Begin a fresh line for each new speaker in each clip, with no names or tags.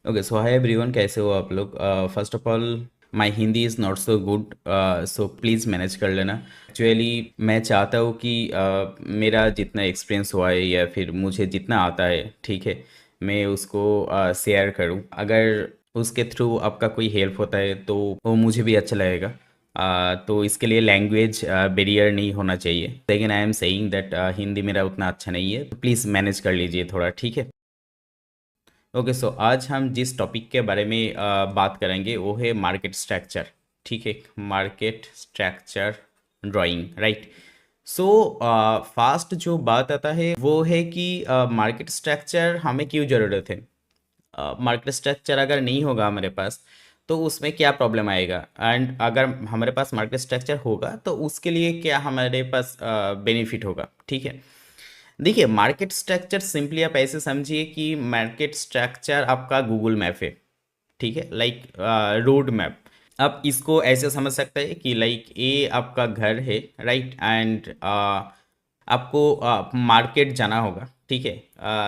Okay so hi everyone, कैसे हो आप लोग। First of all my Hindi is not so good, so please manage कर लेना। एक्चुअली मैं चाहता हूँ कि मेरा जितना एक्सपीरियंस हुआ है या फिर मुझे जितना आता है, ठीक है, मैं उसको शेयर करूँ। अगर उसके थ्रू आपका कोई हेल्प होता है तो वो मुझे भी अच्छा लगेगा। तो इसके लिए लैंग्वेज बैरियर नहीं होना चाहिए। लेकिन I am saying that Hindi मेरा उतना अच्छा नहीं है, तो प्लीज़ मैनेज कर लीजिए थोड़ा, ठीक है। ओके सो आज हम जिस टॉपिक के बारे में बात करेंगे वो है मार्केट स्ट्रक्चर। ठीक है, market structure drawing, right. So fast जो बात आता है वो है कि मार्केट स्ट्रक्चर हमें क्यों ज़रूरत है। मार्केट स्ट्रक्चर अगर नहीं होगा हमारे पास तो उसमें क्या प्रॉब्लम आएगा, एंड अगर हमारे पास मार्केट स्ट्रक्चर होगा तो उसके लिए क्या हमारे पास बेनिफिट होगा, ठीक है। देखिए, मार्केट स्ट्रक्चर सिंपली आप ऐसे समझिए कि मार्केट स्ट्रक्चर आपका गूगल मैप है, ठीक है, लाइक रोड मैप। आप इसको ऐसे समझ सकते हैं कि लाइक ये आपका घर है, राइट, एंड आपको मार्केट जाना होगा, ठीक है।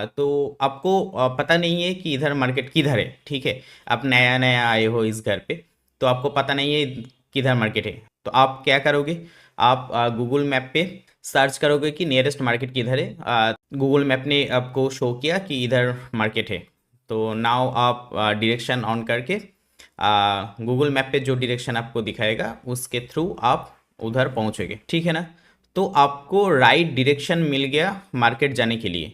तो आपको पता नहीं है कि इधर मार्केट किधर है, ठीक है। आप नया नया आए हो इस घर पे, तो आपको पता नहीं है किधर मार्केट है। तो आप क्या करोगे, आप गूगल मैप पे सर्च करोगे कि नियरेस्ट मार्केट किधर है। गूगल मैप ने आपको शो किया कि इधर मार्केट है, तो नाउ आप डायरेक्शन ऑन करके गूगल मैप पे जो डायरेक्शन आपको दिखाएगा उसके थ्रू आप उधर पहुंचोगे, ठीक है ना। तो आपको राइट डायरेक्शन मिल गया मार्केट जाने के लिए।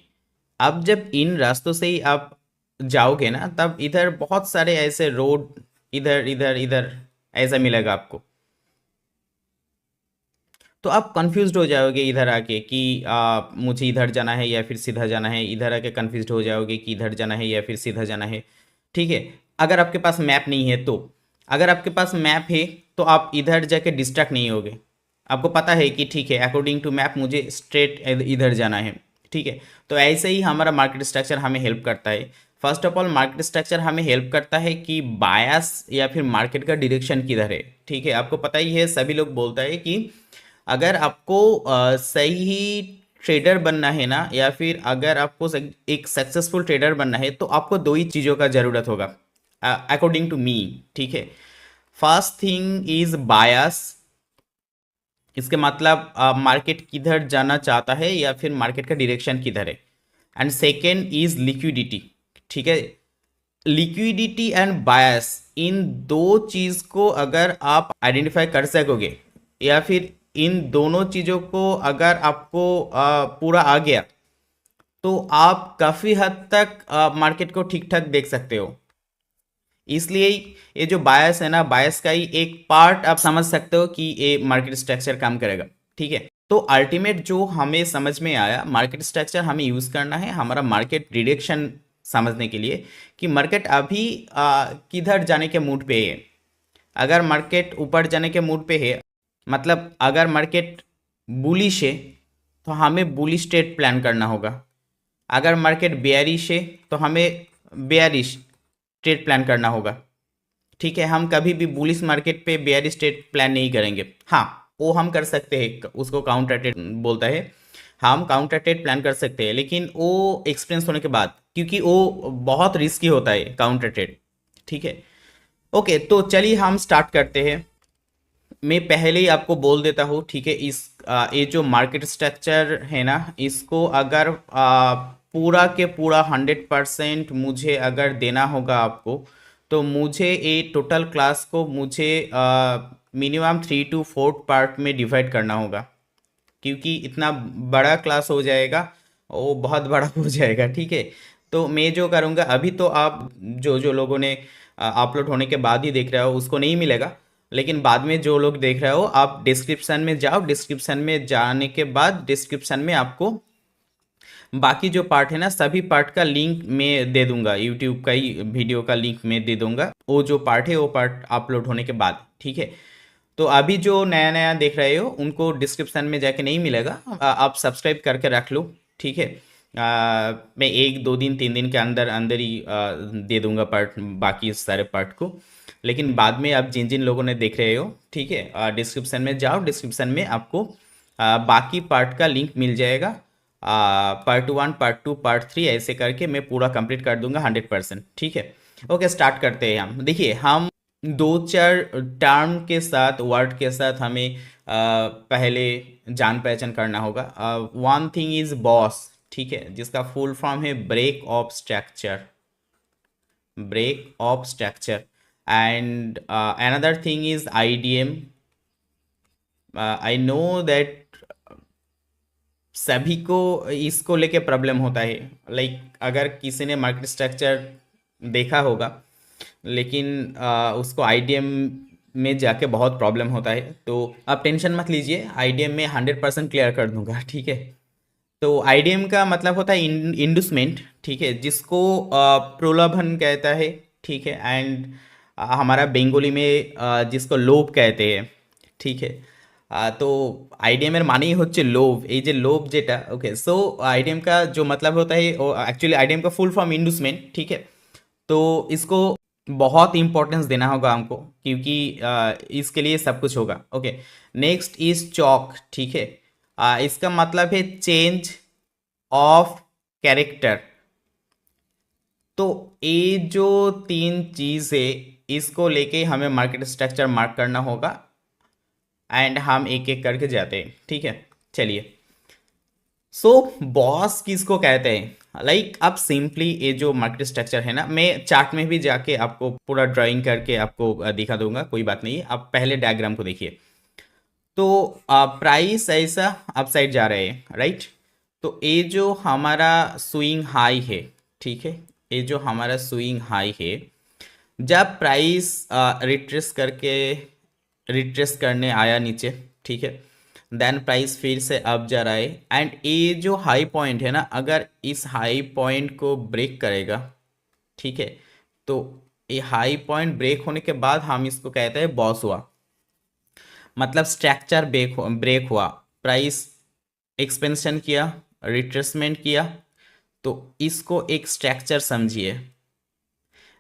अब जब इन रास्तों से ही आप जाओगे ना, तब इधर बहुत सारे ऐसे रोड, इधर इधर इधर ऐसा मिलेगा आपको। तो आप कंफ्यूज्ड हो जाओगे इधर आके कि मुझे इधर जाना है या फिर सीधा जाना है। इधर आके कंफ्यूज्ड हो जाओगे कि इधर जाना है या फिर सीधा जाना है, ठीक है। अगर आपके पास मैप नहीं है तो, अगर आपके पास मैप है तो आप इधर जाके डिस्ट्रैक्ट नहीं होगे। आपको पता है कि ठीक है, अकॉर्डिंग टू मैप मुझे स्ट्रेट इधर जाना है, ठीक है। तो ऐसे ही हमारा मार्केट स्ट्रक्चर हमें हेल्प करता है। First of all market structure हमें हेल्प करता है कि बायस या फिर मार्केट का डायरेक्शन किधर है, ठीक है। आपको पता ही है, सभी लोग बोलता है कि अगर आपको सही ट्रेडर बनना है ना, या फिर अगर आपको एक सक्सेसफुल ट्रेडर बनना है तो आपको दो ही चीज़ों का ज़रूरत होगा, अकॉर्डिंग टू मी, ठीक है। फर्स्ट थिंग इज बायस। इसके मतलब मार्केट किधर जाना चाहता है या फिर मार्केट का डायरेक्शन किधर है। एंड सेकेंड इज लिक्विडिटी, ठीक है। लिक्विडिटी एंड बायस, इन दो चीज को अगर आप आइडेंटिफाई कर सकोगे, या फिर इन दोनों चीजों को अगर आपको पूरा आ गया, तो आप काफी हद तक मार्केट को ठीक ठाक देख सकते हो। इसलिए ये जो बायस है ना, बायस का ही एक पार्ट आप समझ सकते हो कि ये मार्केट स्ट्रक्चर काम करेगा, ठीक है। तो अल्टीमेट जो हमें समझ में आया, मार्केट स्ट्रक्चर हमें यूज करना है हमारा मार्केट डिरेक्शन समझने के लिए, कि मार्केट अभी किधर जाने के मूड पे है। अगर मार्केट ऊपर जाने के मूड पे है, मतलब अगर मार्केट बुलिश है, तो हमें बुलिश ट्रेड प्लान करना होगा। अगर मार्केट बेयरिश है तो हमें बेयरिश ट्रेड प्लान करना होगा, ठीक है। हम कभी भी बुलिश मार्केट पे बेयरिश ट्रेड प्लान नहीं करेंगे। हाँ, वो हम कर सकते हैं, उसको काउंटर ट्रेड बोलता है। हम काउंटर ट्रेड प्लान कर सकते हैं, लेकिन वो एक्सपीरियंस होने के बाद, क्योंकि वो बहुत रिस्की होता है काउंटर ट्रेड, ठीक है। ओके, तो चलिए हम स्टार्ट करते हैं। मैं पहले ही आपको बोल देता हूँ, ठीक है। ये जो मार्केट स्ट्रक्चर है ना, इसको अगर पूरा के पूरा 100% मुझे अगर देना होगा आपको, तो मुझे ये टोटल क्लास को मुझे मिनिमम 3 to 4 पार्ट में डिवाइड करना होगा, क्योंकि इतना बड़ा क्लास हो जाएगा, वो बहुत बड़ा हो जाएगा, ठीक है। तो मैं जो करूँगा, अभी तो आप जो जो लोगों ने अपलोड होने के बाद ही देख रहे हो उसको नहीं मिलेगा, लेकिन बाद में जो लोग देख रहे हो, आप डिस्क्रिप्शन में जाओ। डिस्क्रिप्शन में जाने के बाद डिस्क्रिप्शन में आपको बाकी जो पार्ट है ना, सभी पार्ट का लिंक मैं दे दूंगा। यूट्यूब का ही वीडियो का लिंक मैं दे दूंगा, वो जो पार्ट है वो पार्ट अपलोड होने के बाद, ठीक है। तो अभी जो नया नया देख रहे हो उनको डिस्क्रिप्शन में जाके नहीं मिलेगा, आप सब्सक्राइब करके रख लो, ठीक है। मैं 1 2 दिन 3 दिन के अंदर अंदर ही दे दूंगा पार्ट, बाकी सारे पार्ट को। लेकिन बाद में आप जिन जिन लोगों ने देख रहे हो, ठीक है, डिस्क्रिप्शन में जाओ। डिस्क्रिप्शन में आपको बाकी पार्ट का लिंक मिल जाएगा। पार्ट 1 पार्ट 2 पार्ट 3 ऐसे करके मैं पूरा कंप्लीट कर दूंगा 100%, ठीक है। ओके, स्टार्ट करते हैं हम। देखिए, हम दो चार टर्म के साथ, वर्ड के साथ हमें पहले जान पहचान करना होगा। वन थिंग इज बॉस, ठीक है, जिसका फुल फॉर्म है break of structure, break of structure. And another thing is IDM. I know that सभी को इसको लेके प्रॉब्लम होता है। लाइक अगर किसी ने मार्केट स्ट्रक्चर देखा होगा, लेकिन उसको आईडीएम में जाके बहुत प्रॉब्लम होता है, तो आप टेंशन मत लीजिए, आईडीएम में 100% क्लियर कर दूंगा, ठीक है। तो आईडीएम का मतलब होता है इंडुसमेंट, ठीक है, जिसको प्रलोभन कहता है, ठीक है। एंड हमारा बेंगोली में जिसको लोभ कहते हैं, ठीक है। तो আইডিএমের মানেই হচ্ছে লোভ, এই যে লোভ যেটা, ওকে। সো আইডিএম का जो मतलब होता है, एक्चुअली आईडीएम का फुल फॉर्म इंडुसमेंट, ठीक है। तो इसको बहुत इंपॉर्टेंस देना होगा हमको, क्योंकि इसके लिए सब कुछ होगा, ओके। नेक्स्ट इज चॉक, ठीक है। इसका मतलब है चेंज ऑफ कैरेक्टर। तो ये जो तीन चीज़ है, इसको लेके हमें मार्केट स्ट्रक्चर मार्क करना होगा, एंड हम एक एक करके जाते हैं, ठीक है। चलिए, सो बॉस किसको कहते हैं? लाइक आप सिंपली ये जो मार्केट स्ट्रक्चर है ना, मैं चार्ट में भी जाके आपको पूरा ड्राइंग करके आपको दिखा दूंगा, कोई बात नहीं, आप पहले डायग्राम को देखिए। तो प्राइस ऐसा अपसाइड जा रहे हैं, राइट। तो ये जो हमारा स्विंग हाई है, ठीक है, ये जो हमारा स्विंग हाई है, जब प्राइस रिट्रेस करने आया नीचे, ठीक है, देन प्राइस फिर से अप जा रहा है। एंड ये जो हाई पॉइंट है ना, अगर इस हाई पॉइंट को ब्रेक करेगा, ठीक है, तो ये हाई पॉइंट ब्रेक होने के बाद हम इसको कहते हैं बॉस हुआ, मतलब स्ट्रक्चर ब्रेक हुआ, प्राइस एक्सपेंशन किया, रिट्रेसमेंट किया, तो इसको एक स्ट्रक्चर समझिए।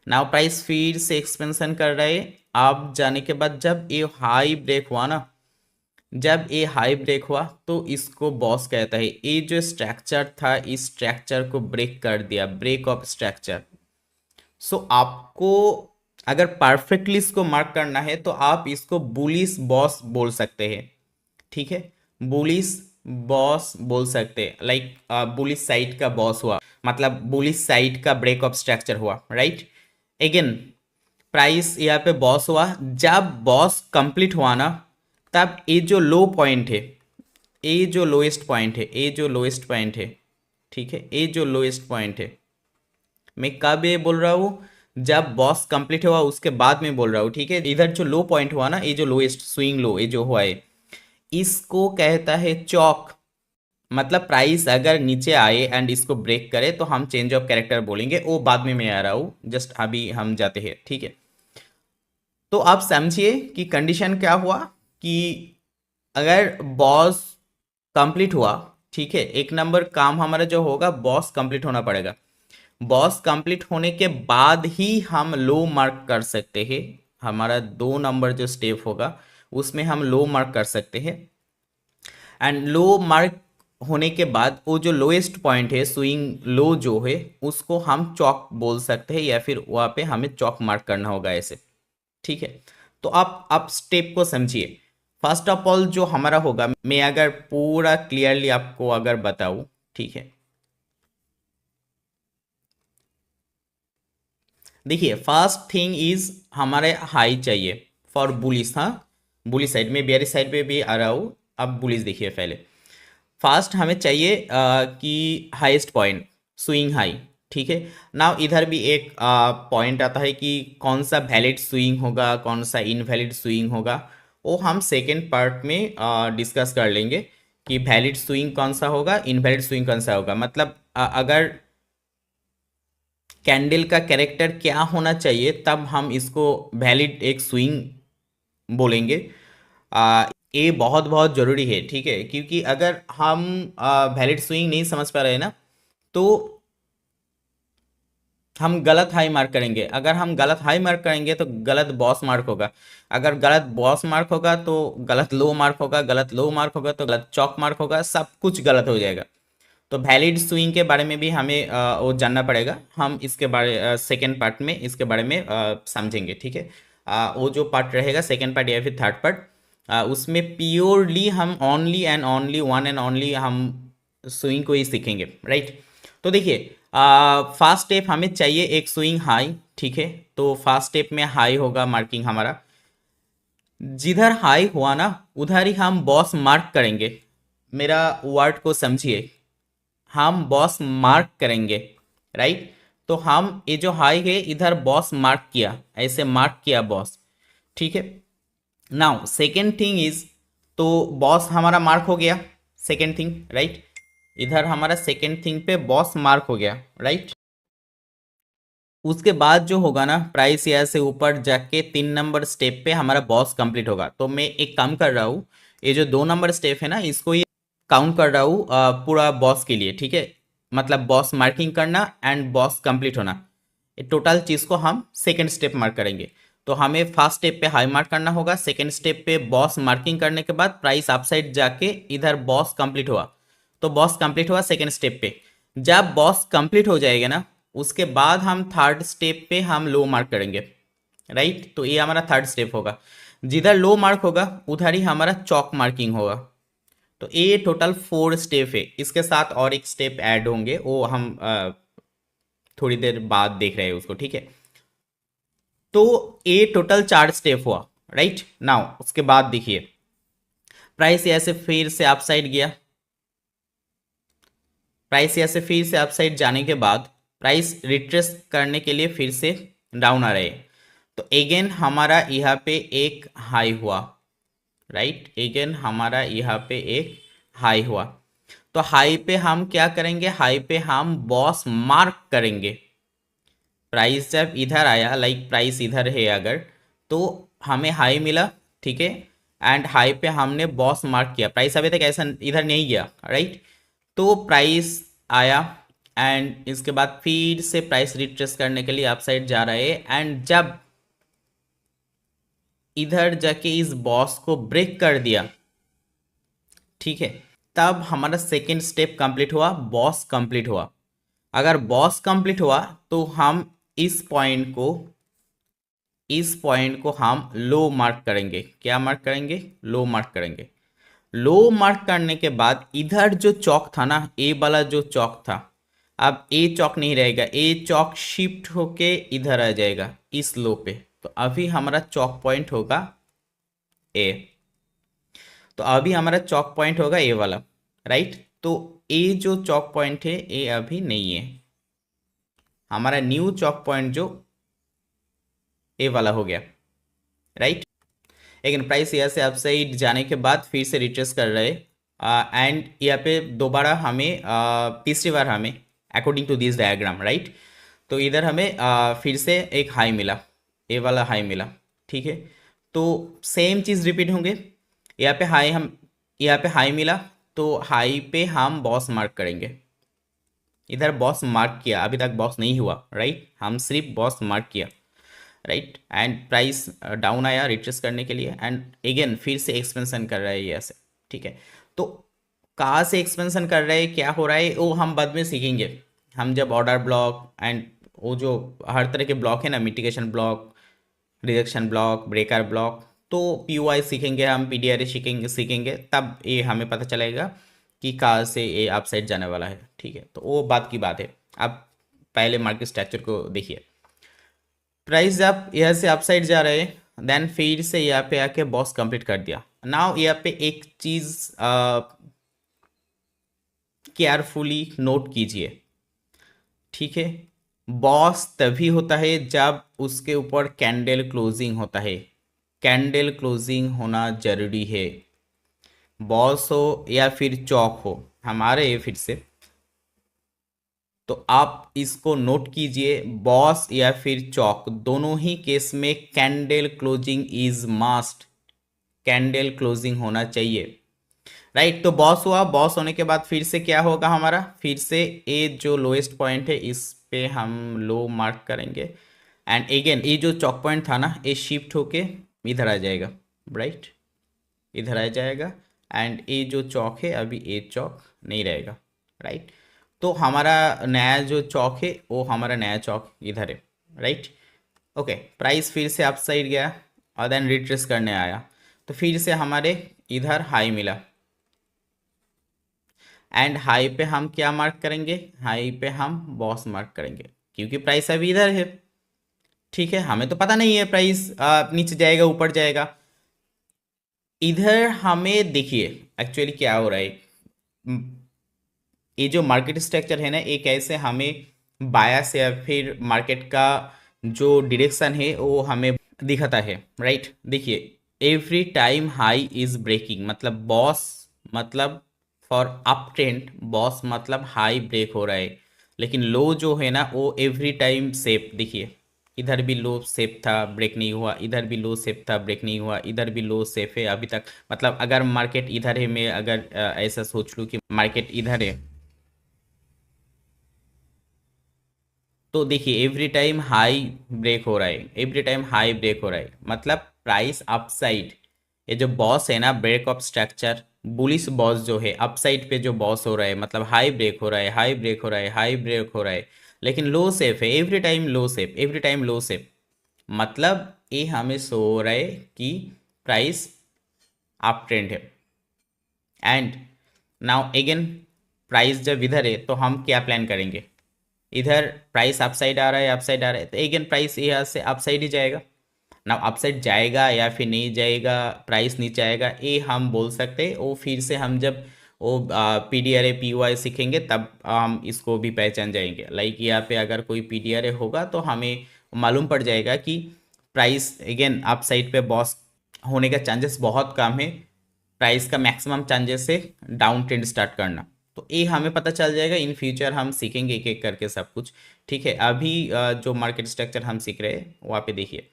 नाउ प्राइस फिर से एक्सपेंशन कर रहा है, आप जाने के बाद जब ये हाई ब्रेक हुआ ना, जब ये हाई ब्रेक हुआ, तो इसको बॉस कहता है। ये जो स्ट्रक्चर था, इस स्ट्रक्चर को ब्रेक कर दिया, ब्रेक ऑफ स्ट्रक्चर। सो आपको अगर परफेक्टली इसको मार्क करना है, तो आप इसको बुलिश बॉस बोल सकते हैं, ठीक है, बुलिश बॉस बोल सकते हैं। लाइक बुलिश साइड का बॉस हुआ, मतलब बुलिश साइड का ब्रेक ऑफ स्ट्रक्चर हुआ, राइट। अगेन प्राइस यहाँ पे बॉस हुआ, जब बॉस कंप्लीट हुआ ना, तब ये जो लो पॉइंट है, ये जो लोएस्ट पॉइंट है, ये जो लोएस्ट पॉइंट है, ठीक है, ये जो लोएस्ट पॉइंट है, मैं कब ये बोल रहा हूँ? जब बॉस कंप्लीट हुआ उसके बाद में बोल रहा हूँ, ठीक है। इधर जो लो पॉइंट हुआ ना, ये जो लोएस्ट स्विंग लो, ये जो हुआ है, इसको कहता है चॉक। मतलब प्राइस अगर नीचे आए एंड इसको ब्रेक करे, तो हम चेंज ऑफ कैरेक्टर बोलेंगे, वो बाद में मैं आ रहा हूँ, जस्ट अभी हम जाते हैं, ठीक है। तो आप समझिए कि कंडीशन क्या हुआ, कि अगर बॉस कंप्लीट हुआ, ठीक है, एक नंबर काम हमारा जो होगा, बॉस कंप्लीट होना पड़ेगा। बॉस कंप्लीट होने के बाद ही हम लो मार्क कर सकते हैं। हमारा 2 नंबर जो स्टेप होगा, उसमें हम लो मार्क कर सकते हैं। एंड लो मार्क होने के बाद वो जो लोएस्ट पॉइंट है, स्विंग लो जो है, उसको हम चॉक बोल सकते हैं, या फिर वहाँ पे हमें चॉक मार्क करना होगा ऐसे, ठीक है। तो आप स्टेप को समझिए। फर्स्ट ऑफ ऑल जो हमारा होगा, मैं अगर पूरा क्लियरली आपको अगर बताऊं, ठीक है, देखिए, फर्स्ट थिंग इज हमारे हाई चाहिए फॉर बुलिस। हाँ, बुलिस साइड में, बेयरिश साइड पे भी आ रहा हूँ, अब बुलिस देखिए पहले। फर्स्ट हमें चाहिए कि हाईएस्ट पॉइंट, स्विंग हाई, ठीक है। नाउ इधर भी एक पॉइंट आता है कि कौन सा वैलिड स्विंग होगा, कौन सा इनवैलिड स्विंग होगा, वो हम सेकेंड पार्ट में डिस्कस कर लेंगे, कि वैलिड स्विंग कौन सा होगा, इनवैलिड स्विंग कौन सा होगा। मतलब अगर कैंडल का कैरेक्टर क्या होना चाहिए, तब हम इसको वैलिड एक स्विंग बोलेंगे। ये बहुत बहुत ज़रूरी है, ठीक है, क्योंकि अगर हम वैलिड स्विंग नहीं समझ पा रहे हैं ना, तो हम गलत हाई मार्क करेंगे। अगर हम गलत हाई मार्क करेंगे, तो गलत बॉस मार्क होगा। अगर गलत बॉस मार्क होगा, तो गलत लो मार्क होगा, गलत लो मार्क होगा तो गलत चॉक मार्क होगा, सब कुछ गलत हो जाएगा। तो वैलिड स्विंग के बारे में भी हमें वो जानना पड़ेगा। हम इसके बारे सेकेंड पार्ट में इसके बारे में समझेंगे, ठीक है। वो जो पार्ट रहेगा सेकेंड पार्ट या फिर थर्ड पार्ट, उसमें प्योरली हम only and only one and only हम स्विंग को ही सीखेंगे, राइट। तो देखिए, फर्स्ट स्टेप हमें चाहिए एक स्विंग हाई, ठीक है। तो फर्स्ट स्टेप में हाई होगा मार्किंग हमारा, जिधर हाई हुआ ना उधर ही हम बॉस मार्क करेंगे। मेरा वर्ड को समझिए, हम बॉस मार्क करेंगे, राइट। तो हम ये जो हाई है इधर बॉस मार्क किया, ऐसे मार्क किया बॉस, ठीक है। नाउ सेकेंड थिंग इज, तो बॉस हमारा मार्क हो गया, सेकेंड थिंग, राइट। इधर हमारा सेकेंड थिंग पे बॉस मार्क हो गया, राइट। उसके बाद जो होगा ना, प्राइस यहाँ से ऊपर जाके 3 नंबर स्टेप पे हमारा बॉस कंप्लीट होगा। तो मैं एक काम कर रहा हूँ, ये जो 2 नंबर स्टेप है ना इसको ये काउंट कर रहा हूँ पूरा बॉस के लिए, ठीक है। मतलब बॉस मार्किंग करना एंड बॉस कंप्लीट होना, ये टोटल चीज़ को हम सेकेंड स्टेप मार्क करेंगे। तो हमें फर्स्ट स्टेप पे हाई मार्क करना होगा, सेकेंड स्टेप पे बॉस मार्किंग करने के बाद प्राइस अपसाइड जाके इधर बॉस कंप्लीट हुआ। तो बॉस कंप्लीट हुआ सेकेंड स्टेप पे। जब बॉस कंप्लीट हो जाएगा ना उसके बाद हम थर्ड स्टेप पे हम लो मार्क करेंगे, राइट। तो ये हमारा थर्ड स्टेप होगा, जिधर लो मार्क होगा उधर ही हमारा चौक मार्किंग होगा। तो ये टोटल 4 स्टेप है, इसके साथ और एक स्टेप ऐड होंगे, वो हम थोड़ी देर बाद देख रहे हैं उसको, ठीक है। तो ये टोटल 4 स्टेप हुआ, राइट। नाउ उसके बाद देखिए, प्राइस ऐसे फिर से अपसाइड गया, प्राइस यहाँ से फिर से अपसाइड जाने के बाद प्राइस रिट्रेस करने के लिए फिर से डाउन आ रहे हैं। तो अगेन हमारा यहाँ पे एक हाई हुआ, राइट। अगेन हमारा यहाँ पे एक हाई हुआ। तो हाई पे हम क्या करेंगे, हाई पे हम बॉस मार्क करेंगे। प्राइस जब इधर आया, लाइक प्राइस इधर है अगर, तो हमें हाई मिला, ठीक है। एंड हाई पे हमने बॉस मार्क किया, प्राइस अभी तक ऐसा इधर नहीं गया, राइट। तो प्राइस आया एंड इसके बाद फिर से प्राइस रिट्रेस करने के लिए अपसाइड जा रहा है। एंड जब इधर जाके इस बॉस को ब्रेक कर दिया, ठीक है, तब हमारा सेकेंड स्टेप कंप्लीट हुआ, बॉस कंप्लीट हुआ। अगर बॉस कंप्लीट हुआ तो हम इस पॉइंट को हम लो मार्क करेंगे। क्या मार्क करेंगे, लो मार्क करेंगे। लो मार्क करने के बाद इधर जो चौक था ना, ए वाला जो चौक था, अब ए चौक नहीं रहेगा, ए चौक शिफ्ट होके इधर आ जाएगा इस लो पे। तो अभी हमारा चौक पॉइंट होगा ए। तो अभी हमारा चौक पॉइंट होगा ए वाला, राइट। तो ए जो चौक पॉइंट है ए अभी नहीं है, हमारा न्यू चौक पॉइंट जो ए वाला हो गया, राइट। लेकिन प्राइस यहाँ से अपसाइड जाने के बाद फिर से रिट्रेस कर रहे हैं एंड यहाँ पे दोबारा हमें तीसरी बार हमें according to this diagram, right. तो इधर हमें फिर से एक हाई मिला, ए वाला हाई मिला, ठीक है। तो सेम चीज़ रिपीट होंगे, यहाँ पे हाई हम यहाँ पे हाई मिला तो हाई पे हम बॉस मार्क करेंगे। इधर बॉस मार्क किया, अभी तक बॉस नहीं हुआ, राइट, हम सिर्फ बॉस मार्क किया, राइट। एंड प्राइस डाउन आया रिट्रेस करने के लिए एंड अगेन फिर से एक्सपेंशन कर रहा है ये ऐसे, ठीक है। तो कहाँ से एक्सपेंशन कर रहे हैं, क्या हो रहा है, वो हम बाद में सीखेंगे। हम जब ऑर्डर ब्लॉक एंड वो जो हर तरह के ब्लॉक है ना, mitigation block, rejection block, breaker block, तो पीओआई सीखेंगे हम, पीडीआरए सीखेंगे तब ये हमें पता चलेगा कि कहाँ से ये अपसाइड जाने वाला है, ठीक है। तो वो बात की बात है। अब पहले मार्केट स्ट्रक्चर को देखिए, प्राइस जब यहाँ से अपसाइड जा रहे हैं देन फिर से यहाँ पे आके बॉस कंप्लीट कर दिया। नाउ यहाँ पे एक चीज़ केयरफुली नोट कीजिए, ठीक है। बॉस तभी होता है जब उसके ऊपर कैंडल क्लोजिंग होता है, कैंडल क्लोजिंग होना जरूरी है। बॉस हो या फिर चौक हो, हमारे ये फिर से, तो आप इसको नोट कीजिए, बॉस या फिर चौक दोनों ही केस में candle closing is must, candle closing होना चाहिए, राइट। तो बॉस हुआ, बॉस होने के बाद फिर से क्या होगा हमारा, फिर से ए जो लोएस्ट पॉइंट है इस पे हम लो मार्क करेंगे एंड अगेन ये जो चौक पॉइंट था ना ये शिफ्ट होके इधर आ जाएगा, राइट, इधर आ जाएगा। एंड ये जो चौक है अभी ए चौक नहीं रहेगा, राइट। तो हमारा नया जो चौक है वो हमारा नया चौक इधर है, राइट। ओके, प्राइस फिर से अप साइड गया और देन रिट्रेस करने आया, तो फिर से हमारे इधर हाई मिला। एंड हाई पे हम क्या मार्क करेंगे, हाई पे हम बॉस मार्क करेंगे, क्योंकि प्राइस अभी इधर है। ठीक है, हमें तो पता नहीं है प्राइस नीचे जाएगा ऊपर जाएगा। इधर हमें देखिए एक्चुअली क्या हो रहा है, ये जो मार्केट स्ट्रक्चर है ना, ये कैसे हमें बायस या फिर मार्केट का जो डायरेक्शन है वो हमें दिखाता है, राइट। देखिए, every time high is breaking, मतलब बॉस मतलब फॉर अप ट्रेंड, बॉस मतलब हाई ब्रेक हो रहा है। लेकिन लो जो है ना वो एवरी टाइम सेफ, देखिए इधर भी लो सेफ था ब्रेक नहीं हुआ, इधर भी लो सेफ था ब्रेक नहीं हुआ, इधर भी लो सेफ है अभी तक। मतलब अगर मार्केट इधर है, मैं अगर ऐसा सोच लूँ कि मार्केट इधर है, तो देखिए एवरी टाइम हाई ब्रेक हो रहा है, एवरी टाइम हाई ब्रेक हो रहा है, मतलब प्राइस अपसाइड। ये जो बॉस है ना, break of structure, bullish boss जो है अपसाइड पे जो बॉस हो रहा है, मतलब हाई ब्रेक हो रहा है, हाई ब्रेक हो रहा है, हाई ब्रेक हो रहा है। लेकिन लो सेफ है, एवरी टाइम लो सेफ, एवरी टाइम लो सेफ। मतलब ये हमें शो हो रहा है कि प्राइस अप ट्रेंड है। एंड नाउ अगेन प्राइस जब इधर है तो हम क्या प्लान करेंगे, इधर प्राइस अपसाइड आ रहा है, अपसाइड आ रहा है, तो अगेन प्राइस यहाँ से अपसाइड ही जाएगा ना। अपसाइड जाएगा या फिर नहीं जाएगा, प्राइस नीचे आएगा, ये हम बोल सकते हैं। वो फिर से हम जब वो P D R A P Y सीखेंगे तब हम इसको भी पहचान जाएंगे। लाइक यहाँ पे अगर कोई पी डी आर ए होगा तो हमें मालूम पड़ जाएगा कि प्राइस अगेन अपसाइड पे बॉस होने का चांसेस बहुत कम है, प्राइस का मैक्सिमम चांसेस है डाउन ट्रेंड स्टार्ट करना। तो ये हमें पता चल जाएगा, इन फ्यूचर हम सीखेंगे एक एक करके सब कुछ। ठीक है, अभी जो मार्केट स्ट्रक्चर हम सीख रहे हैं वहाँ पे देखिए,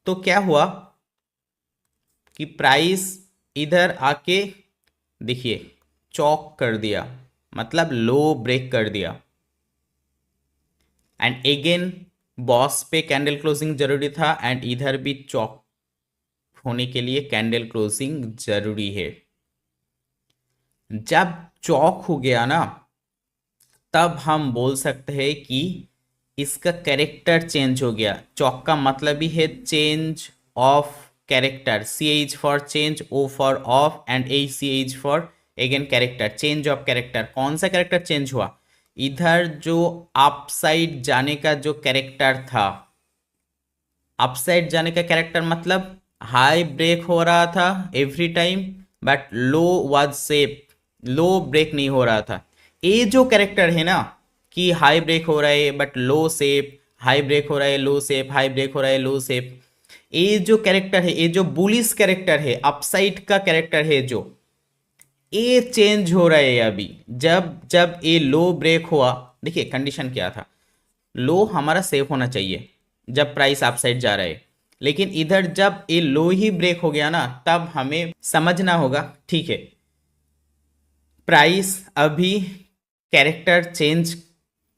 तो क्या हुआ कि प्राइस इधर आके देखिए चौक कर दिया, मतलब लो ब्रेक कर दिया। एंड अगेन बॉस पे कैंडल क्लोजिंग जरूरी था, एंड इधर भी चौक होने के लिए कैंडल क्लोजिंग जरूरी है। जब चौक हो गया ना, तब हम बोल सकते हैं कि इसका कैरेक्टर चेंज हो गया। चौक का मतलब ही है change of character, C H for change, O for of, and A C H for again character, change of character. कौन सा कैरेक्टर चेंज हुआ, इधर जो अपसाइड जाने का जो कैरेक्टर था, अपसाइड जाने का कैरेक्टर मतलब हाई ब्रेक हो रहा था every time, but low was safe, low break नहीं हो रहा था। ये जो कैरेक्टर है ना कि हाई ब्रेक हो रहा है but low safe, high break हो रहा है लो सेफ, हाई ब्रेक हो रहा है लो सेफ, ये जो कैरेक्टर है, ये जो बुलिश कैरेक्टर है, अपसाइड का कैरेक्टर है जो, ये चेंज हो रहा है अभी। जब जब ये लो ब्रेक हुआ, देखिए कंडीशन क्या था, लो हमारा सेफ होना चाहिए जब प्राइस अपसाइड जा रहा है। लेकिन इधर जब ये लो ही ब्रेक हो गया ना, तब हमें समझना होगा ठीक है प्राइस अभी कैरेक्टर चेंज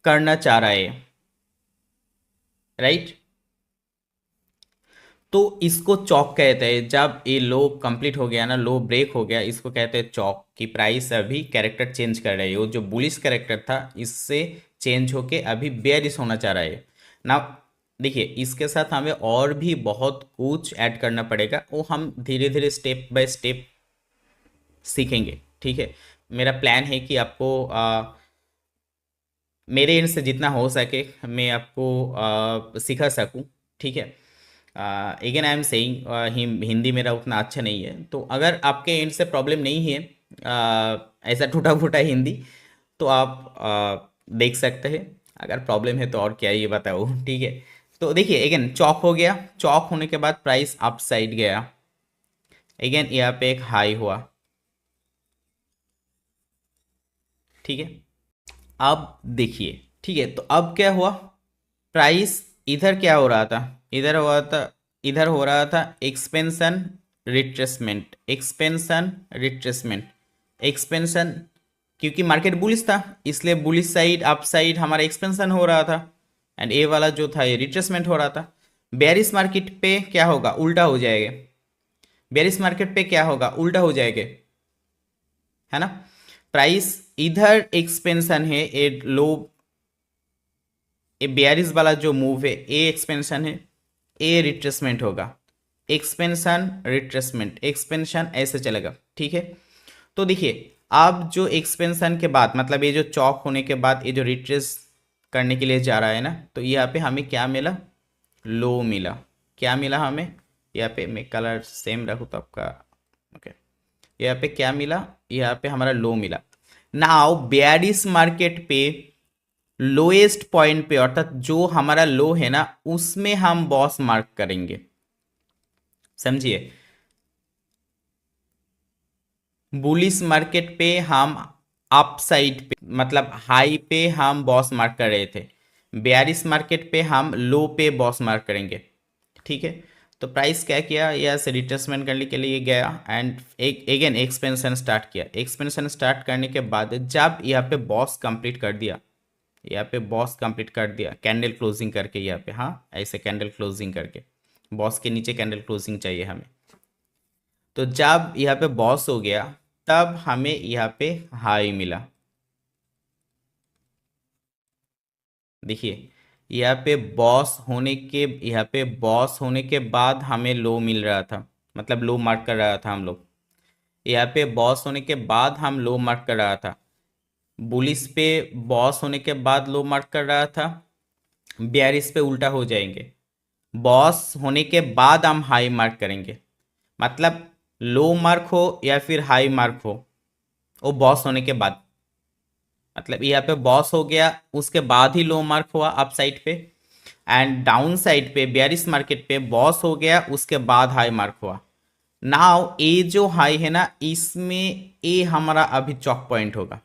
करना चाह रहा है, राइट। तो इसको चौक कहते हैं, जब ये लो कंप्लीट हो गया ना, लो ब्रेक हो गया, इसको कहते हैं चौक, कि प्राइस अभी कैरेक्टर चेंज कर रही है। वो जो बुलिश कैरेक्टर था इससे चेंज होके अभी बेयरिश होना चाह रहा है ना। देखिए इसके साथ हमें और भी बहुत कुछ ऐड करना पड़ेगा, वो हम धीरे धीरे स्टेप बाय स्टेप सीखेंगे। ठीक है, मेरा प्लान है कि आपको मेरे एंड से जितना हो सके मैं आपको सिखा सकूं। ठीक है, again I am saying Hindi मेरा उतना अच्छा नहीं है, तो अगर आपके एंड से प्रॉब्लम नहीं है ऐसा टूटा फूटा हिंदी, तो आप देख सकते हैं। अगर प्रॉब्लम है तो और क्या ये बताओ। ठीक है, तो देखिए अगेन चौक हो गया, चौक होने के बाद प्राइस अप साइड गया, अगेन यहाँ पे एक हाई हुआ। ठीक है, अब देखिए, ठीक है, तो अब क्या हुआ, प्राइस इधर क्या हो रहा था, इधर हुआ था, इधर हो रहा था expansion retracement, expansion retracement, expansion, क्योंकि मार्केट बुलिश था इसलिए बुलिश साइड अप साइड हमारा एक्सपेंशन हो रहा था, एंड ए वाला जो था ये रिट्रेसमेंट हो रहा था। बेरिस मार्केट पे क्या होगा, उल्टा हो जाएगा, बेरिस मार्केट पे क्या होगा, उल्टा हो जाएगा, है ना। प्राइस इधर एक्सपेंशन है, ए लो, ए बेयरिश वाला जो मूव है ए एक्सपेंशन है, ए रिट्रेसमेंट होगा, एक्सपेंशन रिट्रेसमेंट, एक्सपेंशन ऐसे चलेगा, ठीक है। तो देखिए अब जो एक्सपेंशन के बाद मतलब ये जो चौक होने के बाद ये जो रिट्रेस करने के लिए जा रहा है ना, तो यहाँ पे हमें क्या मिला, लो मिला। क्या मिला हमें, यहाँ पे मैं कलर सेम रखूँ तो आपका ओके, यहाँ पे क्या मिला, यहाँ पे हमारा लो मिला। नाउ बेयरिश मार्केट पे लोएस्ट पॉइंट पे अर्थात जो हमारा लो है ना उसमें हम बॉस मार्क करेंगे, समझिए। बुलिश मार्केट पे हम अप साइड पे मतलब हाई पे हम बॉस मार्क कर रहे थे, बेयरिश मार्केट पे हम लो पे बॉस मार्क करेंगे, ठीक है। तो प्राइस क्या किया, यहाँ से रिट्रेसमेंट करने के लिए गया एंड एक अगेन एक्सपेंशन स्टार्ट किया। एक्सपेंशन स्टार्ट करने के बाद जब यहाँ पे बॉस कंप्लीट कर दिया, यहाँ पे बॉस कंप्लीट कर दिया कैंडल क्लोजिंग करके, यहाँ पे हाँ ऐसे कैंडल क्लोजिंग करके, बॉस के नीचे कैंडल क्लोजिंग चाहिए हमें। तो जब यहाँ पे बॉस हो गया तब हमें यहाँ पे हाई मिला, देखिए यहाँ पे बॉस होने के, यहाँ पे बॉस होने के बाद हमें लो मिल रहा था, मतलब लो मार्क कर रहा था हम लोग। यहाँ पे बॉस होने के बाद हम लो मार्क कर रहा था, बुलिस पे बॉस होने के बाद लो मार्क कर रहा था, बेयरिश पे उल्टा हो जाएंगे, बॉस होने के बाद हम हाई मार्क करेंगे। मतलब लो मार्क हो या फिर हाई मार्क हो वो बॉस होने के बाद, मतलब यहाँ पे बॉस हो गया उसके बाद ही लो मार्क हुआ अप साइड पे, एंड डाउन साइड पे बेयरिश मार्केट पे बॉस हो गया उसके बाद हाई मार्क हुआ। नाउ ए जो हाई है ना इसमें ए हमारा अभी चौक पॉइंट होगा,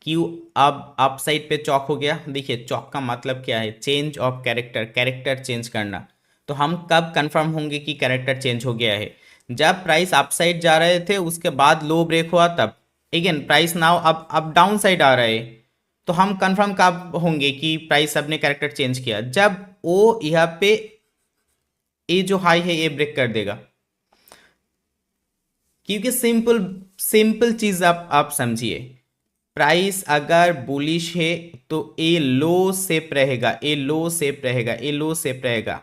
क्यों, अब अप साइड पे चौक हो गया। देखिए चौक का मतलब क्या है, change of character, character change करना। तो हम कब कंफर्म होंगे कि कैरेक्टर चेंज हो गया है, जब प्राइस अप साइड जा रहे थे उसके बाद लो ब्रेक हुआ तब। अगेन प्राइस नाउ अब डाउन साइड आ रहा है, तो हम कंफर्म कब होंगे कि प्राइस अब ने कैरेक्टर चेंज किया, जब वो यहाँ पे ये जो हाई है ये ब्रेक कर देगा। क्योंकि सिंपल सिंपल चीज आप समझिए, प्राइस अगर बुलिश है तो ए लो शेप रहेगा, ए लो शेप रहेगा, ए लो शेप रहेगा,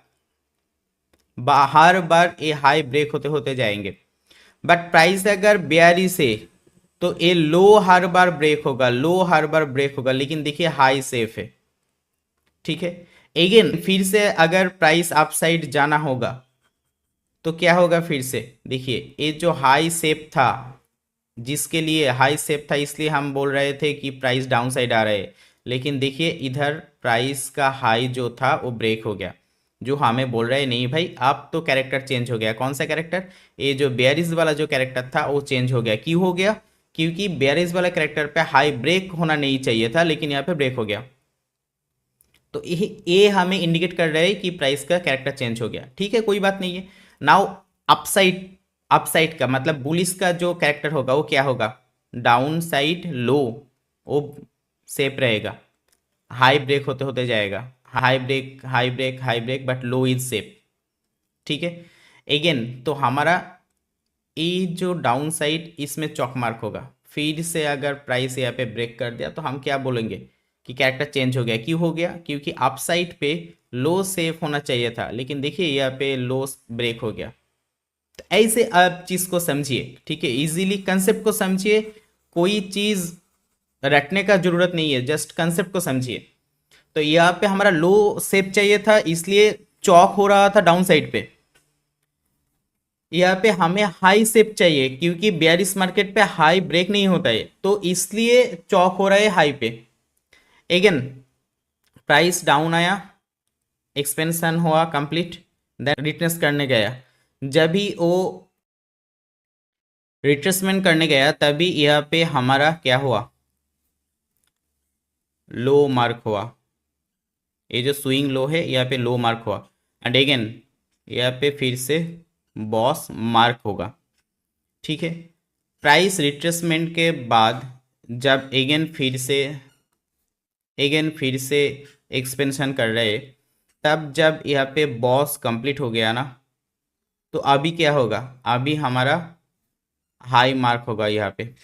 हर बार ए हाई ब्रेक होते होते जाएंगे। बट प्राइस अगर बेयरिश है तो ए लो हर बार ब्रेक होगा, लो हर बार ब्रेक होगा, लेकिन देखिए हाई सेफ है, ठीक है। अगेन फिर से अगर प्राइस अप साइड जाना होगा तो क्या होगा, फिर से देखिए ये जो हाई सेप था, जिसके लिए हाई सेप था इसलिए हम बोल रहे थे कि प्राइस डाउन साइड आ रहे हैं, लेकिन देखिए इधर प्राइस का हाई जो था वो ब्रेक हो गया, जो हमें बोल रहे नहीं भाई अब तो कैरेक्टर चेंज हो गया। कौन सा कैरेक्टर, ये जो बेयरिश वाला जो कैरेक्टर था वो चेंज हो गया। क्यों हो गया, क्योंकि बेयरिश वाला कैरेक्टर पे हाई ब्रेक होना नहीं चाहिए था लेकिन यहाँ पे ब्रेक हो गया। तो ये हमें इंडिकेट कर रहे हैं कि प्राइस का कैरेक्टर चेंज हो गया, ठीक है कोई बात नहीं है। नाउ अपसाइड, अपसाइड का मतलब बुलिश का जो कैरेक्टर होगा वो क्या होगा, डाउन साइड लो वो सेप रहेगा, हाई ब्रेक होते होते जाएगा, high break high break high break but low is safe, ठीक है। अगेन तो हमारा ये जो डाउन साइड इसमें चौक मार्क होगा, फिर से अगर प्राइस यहाँ पे ब्रेक कर दिया तो हम क्या बोलेंगे कि कैरेक्टर चेंज हो गया। क्यों हो गया, क्योंकि अप साइड पे लो सेफ होना चाहिए था लेकिन देखिए यहाँ पे लो ब्रेक हो गया। तो ऐसे आप चीज़ को समझिए, ठीक है, इजीली कंसेप्ट को समझिए, कोई चीज़ रटने का जरूरत नहीं है, जस्ट कंसेप्ट को समझिए। तो यहाँ पे हमारा लो सेप चाहिए था इसलिए चौक हो रहा था डाउन साइड पे, यहाँ पे हमें हाई सेप चाहिए क्योंकि बेयरिश मार्केट पे हाई ब्रेक नहीं होता है तो इसलिए चौक हो रहा है हाई पे। अगेन प्राइस डाउन आया, एक्सपेंशन हुआ कंप्लीट, देन रिट्रेस करने गया, जब भी वो रिट्रेसमेंट करने गया तभी यहाँ पे हमारा क्या हुआ, लो मार्क हुआ। ये जो स्विंग लो है यहाँ पे लो मार्क हुआ एंड अगेन यहाँ पे फिर से बॉस मार्क होगा, ठीक है। प्राइस रिट्रेसमेंट के बाद जब अगेन फिर से एक्सपेंशन कर रहे, तब जब यहाँ पे बॉस कंप्लीट हो गया ना तो अभी क्या होगा, अभी हमारा हाई मार्क होगा यहाँ पे,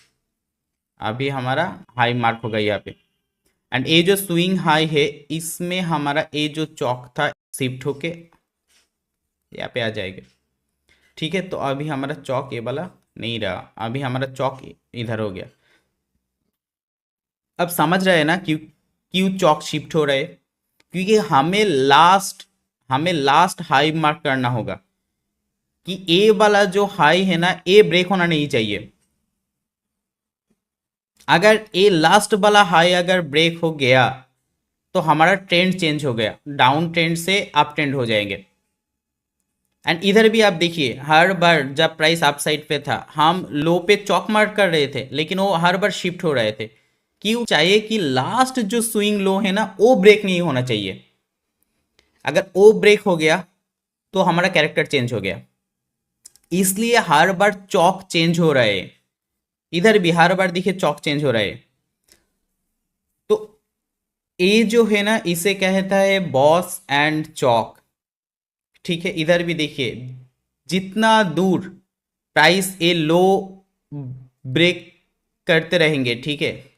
अभी हमारा हाई मार्क होगा यहाँ पे। एंड ये जो स्विंग हाई है इसमें हमारा ये जो चौक था शिफ्ट होके यहाँ पे आ जाएगा। ठीक है, तो अभी हमारा चौक ये वाला नहीं रहा, अभी हमारा चौक इधर हो गया। अब समझ रहे हैं ना क्यों क्यों चौक शिफ्ट हो रहा है? क्योंकि हमें लास्ट हाई मार्क करना होगा कि ए वाला जो हाई है ना ए ब्रेक होना नहीं चाहिए। अगर ए लास्ट वाला हाई अगर ब्रेक हो गया तो हमारा ट्रेंड चेंज हो गया, डाउन ट्रेंड से अप ट्रेंड हो जाएंगे। एंड इधर भी आप देखिए हर बार जब प्राइस अप साइड पे था हम लो पे चौक मार्क कर रहे थे, लेकिन वो हर बार शिफ्ट हो रहे थे। क्यों? चाहिए कि लास्ट जो स्विंग लो है ना वो ब्रेक नहीं होना चाहिए। अगर वो ब्रेक हो गया तो हमारा कैरेक्टर चेंज हो गया, इसलिए हर बार चौक चेंज हो रहा है। इधर भी हर बार देखिए चौक चेंज हो रहा है। तो ये जो है ना इसे कहता है बॉस एंड चौक। ठीक है, इधर भी देखिए जितना दूर प्राइस ए लो ब्रेक करते रहेंगे, ठीक है,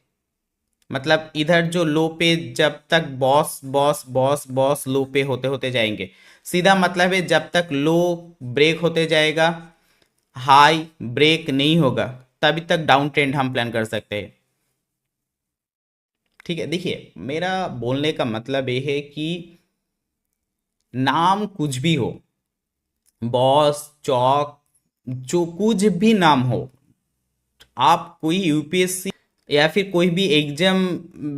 मतलब इधर जो लो पे जब तक बॉस बॉस बॉस बॉस लो पे होते होते जाएंगे, सीधा मतलब है जब तक लो ब्रेक होते जाएगा हाई ब्रेक नहीं होगा तभी तक डाउन ट्रेंड हम प्लान कर सकते हैं। ठीक है, देखिए मेरा बोलने का मतलब ये है कि नाम कुछ भी हो, बॉस चौक जो कुछ भी नाम हो, आप कोई यूपीएससी या फिर कोई भी एग्जाम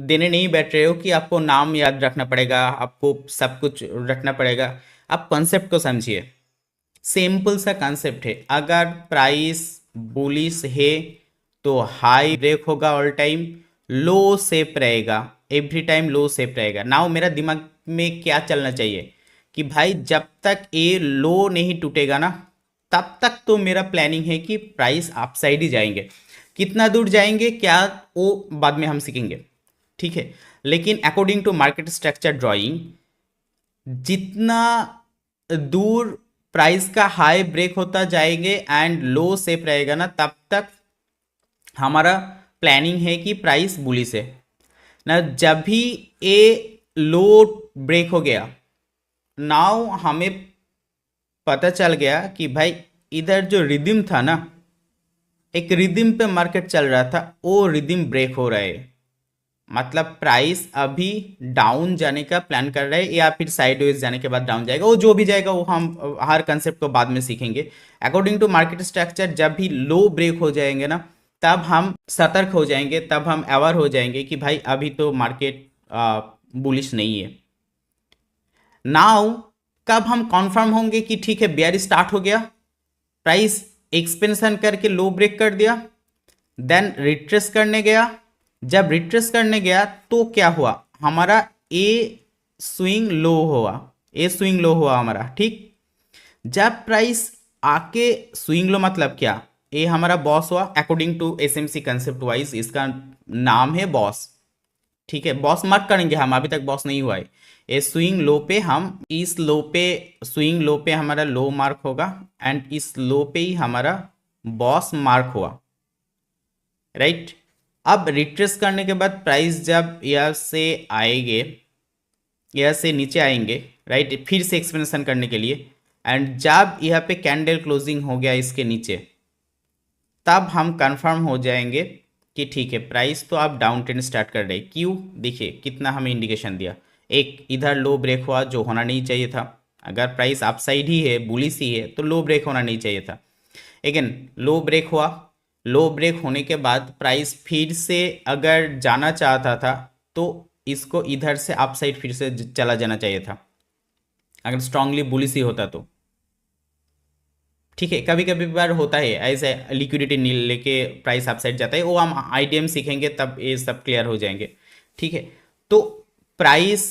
देने नहीं बैठ रहे हो कि आपको नाम याद रखना पड़ेगा, आपको सब कुछ रखना पड़ेगा। आप कॉन्सेप्ट को समझिए, सिंपल सा कॉन्सेप्ट है। अगर प्राइस बुलिश है तो हाई ब्रेक होगा ऑल टाइम, लो सेप रहेगा, एवरी टाइम लो सेप रहेगा। नाउ मेरा दिमाग में क्या चलना चाहिए कि भाई जब तक ये लो नहीं टूटेगा ना तब तक तो मेरा प्लानिंग है कि प्राइस अपसाइड ही जाएंगे। कितना दूर जाएंगे क्या वो बाद में हम सीखेंगे, ठीक है। लेकिन according to market structure drawing जितना दूर प्राइस का हाई ब्रेक होता जाएंगे एंड लो सेप रहेगा ना तब तक हमारा प्लानिंग है कि प्राइस बुलिश है ना। जब भी ए लो ब्रेक हो गया, नाउ हमें पता चल गया कि भाई इधर जो रिदिम था ना, एक रिदिम पे मार्केट चल रहा था, वो रिदिम ब्रेक हो रहा है, मतलब प्राइस अभी डाउन जाने का प्लान कर रहा है या फिर साइडवेज जाने के बाद डाउन जाएगा। वो जो भी जाएगा वो हम हर कंसेप्ट को बाद में सीखेंगे। अकॉर्डिंग टू मार्केट स्ट्रक्चर जब भी लो ब्रेक हो जाएंगे ना तब हम सतर्क हो जाएंगे, तब हम अवेयर हो जाएंगे कि भाई अभी तो मार्केट बुलिश नहीं है। नाउ कब हम कंफर्म होंगे कि ठीक है बेयर स्टार्ट हो गया, प्राइस एक्सपेंशन करके लो ब्रेक कर दिया, देन रिट्रेस करने गया। जब रिट्रेस करने गया तो क्या हुआ, हमारा ए स्विंग लो हुआ, ए स्विंग लो हुआ हमारा, ठीक। जब प्राइस आके स्विंग लो मतलब क्या, ए हमारा बॉस हुआ according to SMC concept wise, इसका नाम है बॉस। ठीक है, बॉस मार्क करेंगे हम, अभी तक बॉस नहीं हुआ है। ये स्विंग लो पे हम इस लो पे स्विंग लो पे हमारा लो मार्क होगा एंड इस लो पे ही हमारा बॉस मार्क हुआ, राइट। अब रिट्रेस करने के बाद प्राइस जब यहाँ से आएंगे, यहाँ से नीचे आएंगे, राइट, फिर से एक्सपेंशन करने के लिए, एंड जब यहाँ पे कैंडल क्लोजिंग हो गया इसके नीचे तब हम कंफर्म हो जाएंगे कि ठीक है प्राइस तो आप डाउन ट्रेंड स्टार्ट कर रहे। क्यों? देखिए कितना हमें इंडिकेशन दिया, एक इधर लो ब्रेक हुआ जो होना नहीं चाहिए था। अगर प्राइस अपसाइड ही है बुलिश ही है तो लो ब्रेक होना नहीं चाहिए था। अगेन लो ब्रेक हुआ, लो ब्रेक होने के बाद प्राइस फिर से अगर जाना चाहता था तो इसको इधर से अपसाइड फिर से चला जाना चाहिए था, अगर स्ट्रांगली बुलिश ही होता तो। ठीक है, कभी कभी बार होता है ऐसे लिक्विडिटी नील लेके प्राइस अपसाइड जाता है, वो हम आईटीएम सीखेंगे तब ये सब क्लियर हो जाएंगे। ठीक है, तो प्राइस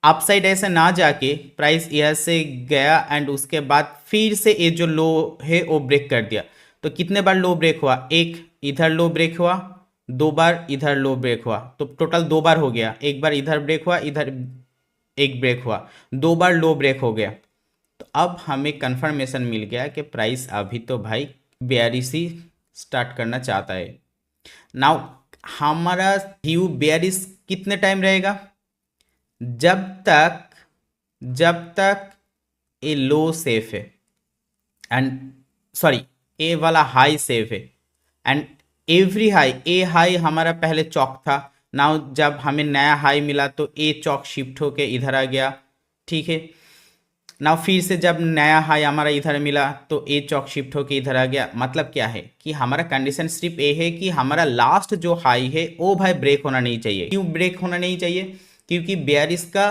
अपसाइड ऐसे ना जाके प्राइस यहाँ से गया एंड उसके बाद फिर से ये जो लो है वो ब्रेक कर दिया। तो कितने बार लो ब्रेक हुआ, एक इधर लो ब्रेक हुआ, दो बार इधर लो ब्रेक हुआ, तो टोटल दो बार हो गया। एक बार इधर ब्रेक हुआ, इधर एक ब्रेक हुआ, दो बार लो ब्रेक हो गया। तो अब हमें कंफर्मेशन मिल गया कि प्राइस अभी तो भाई बेयरिश ही स्टार्ट करना चाहता है। नाउ हमारा व्यू बेयरिश कितने टाइम रहेगा? जब तक जब तक ए लो सेफ है एंड सॉरी ए वाला हाई सेफ है and every high, A high हमारा पहले चौक था, नाउ जब हमें नया हाई मिला तो ए चौक शिफ्ट होके इधर आ गया, ठीक है। नाउ फिर से जब नया हाई हमारा इधर मिला तो ए चौक शिफ्ट होके इधर आ गया। मतलब क्या है कि हमारा कंडीशन सिर्फ ये है कि हमारा लास्ट जो हाई है वो भाई ब्रेक होना नहीं चाहिए। क्यों ब्रेक होना नहीं चाहिए? क्योंकि बेयरिश का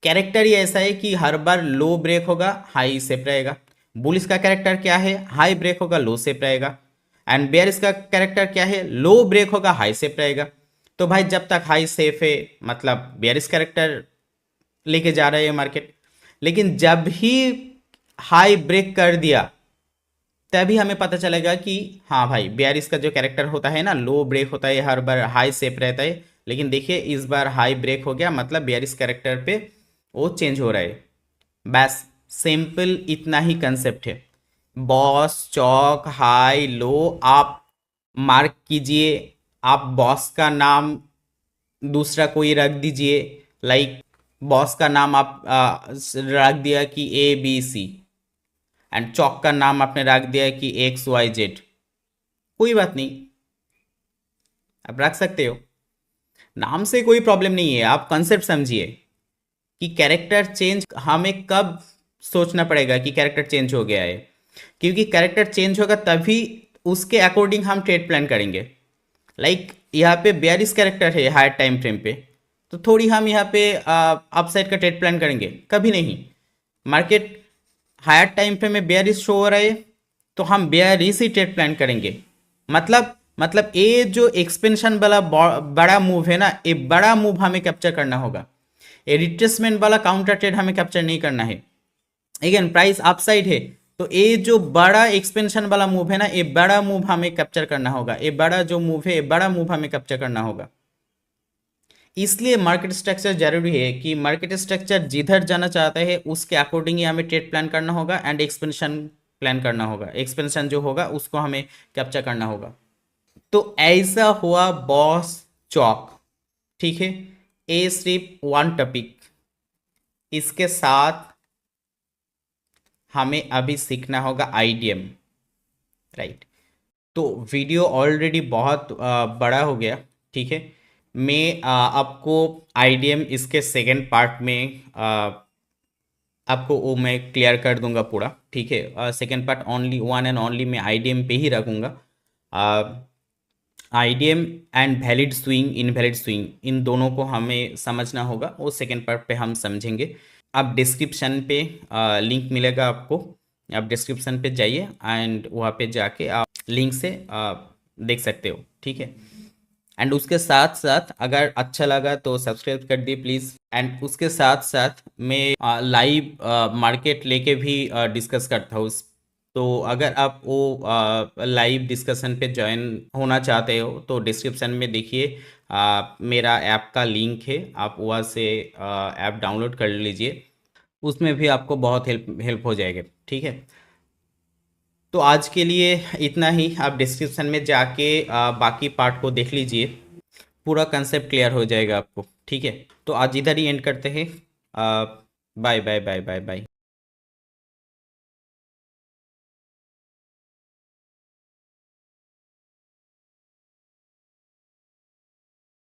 कैरेक्टर ही ऐसा है कि हर बार लो ब्रेक होगा, हाई सेफ रहेगा। बुलिश का कैरेक्टर क्या है? हाई ब्रेक होगा, लो सेफ रहेगा। एंड बेयरिश का कैरेक्टर क्या है? लो ब्रेक होगा, हाई सेफ रहेगा। तो भाई जब तक हाई सेफ है मतलब बेयरिश कैरेक्टर लेके जा रहे हैं मार्केट, लेकिन जब ही हाई ब्रेक कर दिया तभी हमें पता चलेगा कि हाँ भाई बेयरिश का जो कैरेक्टर होता है ना, लो ब्रेक होता है, हर बार हाई सेफ रहता है, लेकिन देखिए इस बार हाई ब्रेक हो गया, मतलब बेयरिश कैरेक्टर पे वो चेंज हो रहा है। बस सिंपल इतना ही कंसेप्ट है। बॉस चौक हाई लो आप मार्क कीजिए, आप बॉस का नाम दूसरा कोई रख दीजिए, लाइक बॉस का नाम आप रख दिया कि ABC एंड चौक का नाम आपने रख दिया कि XYZ, कोई बात नहीं, आप रख सकते हो, नाम से कोई प्रॉब्लम नहीं है। आप कंसेप्ट समझिए कि कैरेक्टर चेंज हमें कब सोचना पड़ेगा कि कैरेक्टर चेंज हो गया है, क्योंकि कैरेक्टर चेंज होगा तभी उसके अकॉर्डिंग हम ट्रेड प्लान करेंगे। लाइक यहाँ पे बेयरिश कैरेक्टर है हायर टाइम फ्रेम पे, तो थोड़ी हम यहाँ पे अपसाइड का ट्रेड प्लान करेंगे, कभी नहीं। मार्केट हायर टाइम फ्रेम में बेयरिश शो हो रहा है तो हम बेयरिश ही ट्रेड प्लान करेंगे। मतलब ये जो एक्सपेंशन वाला बड़ा मूव है ना, ये बड़ा मूव हमें कैप्चर करना होगा। ये रिट्रेसमेंट वाला काउंटर ट्रेड हमें कैप्चर नहीं करना है। अगेन प्राइस अपसाइड है तो ये जो बड़ा एक्सपेंशन वाला मूव है ना, ये बड़ा मूव हमें कैप्चर करना होगा। ये बड़ा जो मूव है, ये बड़ा मूव हमें कैप्चर करना होगा। इसलिए मार्केट स्ट्रक्चर जरूरी है कि मार्केट स्ट्रक्चर जिधर जाना चाहता है उसके अकॉर्डिंग ही हमें ट्रेड प्लान करना होगा एंड एक्सपेंशन प्लान करना होगा। एक्सपेंशन जो होगा उसको हमें कैप्चर करना होगा। तो ऐसा हुआ बॉस चौक, ठीक है। ए सिर्फ वन टॉपिक, इसके साथ हमें अभी सीखना होगा IDM, राइट। तो वीडियो ऑलरेडी बहुत बड़ा हो गया, ठीक है। मैं आपको IDM इसके सेकेंड पार्ट में आपको वो मैं क्लियर कर दूंगा पूरा, ठीक है। Second part only one and only मैं IDM पे ही रखूँगा। IDM and valid swing invalid swing in दोनों को हमें समझना होगा, वो सेकेंड पार्ट पे हम समझेंगे। आप डिस्क्रिप्शन पे लिंक मिलेगा आपको, आप डिस्क्रिप्शन पे जाइए एंड वहाँ पे जाके आप लिंक से देख सकते हो, ठीक है। एंड उसके साथ साथ अगर अच्छा लगा तो सब्सक्राइब कर दिए प्लीज़। एंड उसके साथ साथ मैं लाइव मार्केट लेके भी डिस्कस करता हूँ। तो अगर आप वो लाइव डिस्कशन पे ज्वाइन होना चाहते हो तो डिस्क्रिप्शन में देखिए मेरा ऐप का लिंक है, आप वहाँ से ऐप डाउनलोड कर लीजिए, उसमें भी आपको बहुत हेल्प हो जाएगा, ठीक है। तो आज के लिए इतना ही। आप डिस्क्रिप्शन में जाके बाकी पार्ट को देख लीजिए, पूरा कंसेप्ट क्लियर हो जाएगा आपको, ठीक है। तो आज इधर ही एंड करते हैं। Bye bye bye bye bye.